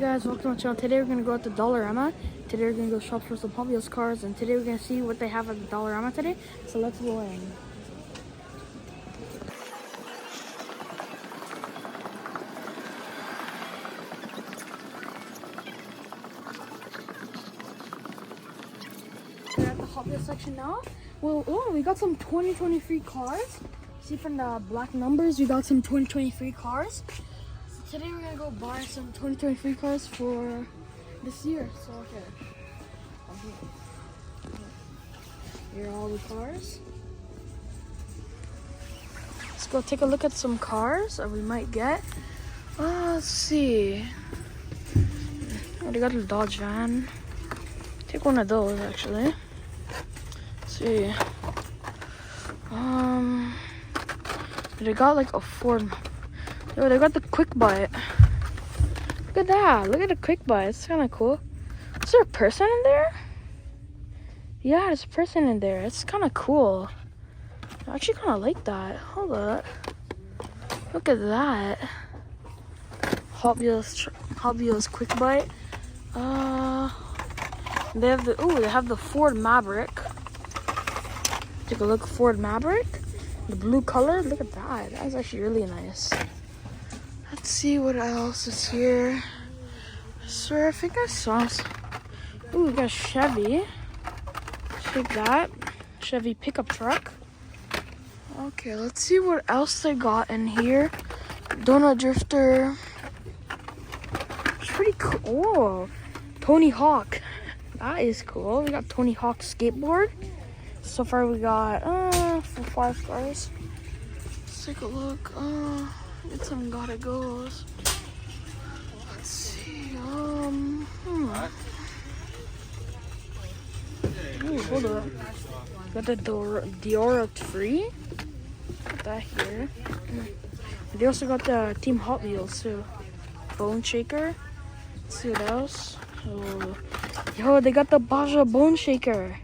guys, welcome to my channel. Today we're gonna go out to Dollarama. Today we're gonna go shop for some Hot Wheels cars, and today we're gonna see what they have at the Dollarama today. So let's go in. We're at the Hot Wheels section now. Well, we got some 2023 cars. See from the black numbers, we got some 2023 cars. So today we're gonna go buy some 2023 cars for this year. So okay. Here are all the cars. Let's go take a look at some cars that we might get. Let's see. Oh, they got a Dodge van. Take one of those actually. Let's see. They got like a Ford. Oh, they got the quick buy. Look at that. Look at the quick buy. It's kind of cool. Is there a person in there? Yeah, there's a person in there. It's kind of cool. I actually kind of like that. Hold up. Look at that. Hot Wheels quick bite. They have the Ford Maverick. Take a look, Ford Maverick. The blue color. Look at that. That's actually really nice. Let's see what else is here. I swear, I think I saw some. Ooh, we got a Chevy. Take that. Chevy pickup truck. Okay, let's see what else they got in here. Donut Drifter. It's pretty cool. Oh, Tony Hawk. That is cool. We got Tony Hawk skateboard. So far we got for 5 stars. Let's take a look. Get some gotta goes. Let's see. Ooh, hold up. Got the Diora 3. Got that here. They also got the Team Hot Wheels too. Bone Shaker. Let's see what else. Oh, yo, they got the Baja Bone Shaker.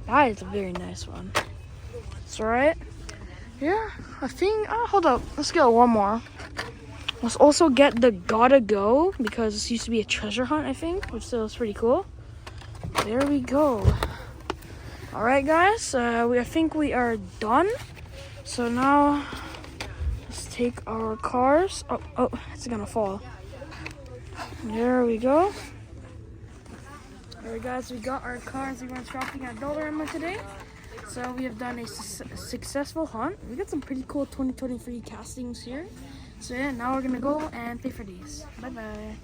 That is a very nice one. It's alright. Yeah, I think. Hold up. Let's get one more. Let's also get the Gotta Go because this used to be a treasure hunt, I think, which was pretty cool. There we go. Alright, guys. I think we are done. So now let's take our cars. Oh, it's gonna fall. There we go. Alright guys, we got our cars. We went shopping at Dollarama today. So we have done a successful hunt. We got some pretty cool 2023 castings here. So yeah, now we're gonna go and pay for these. Bye bye.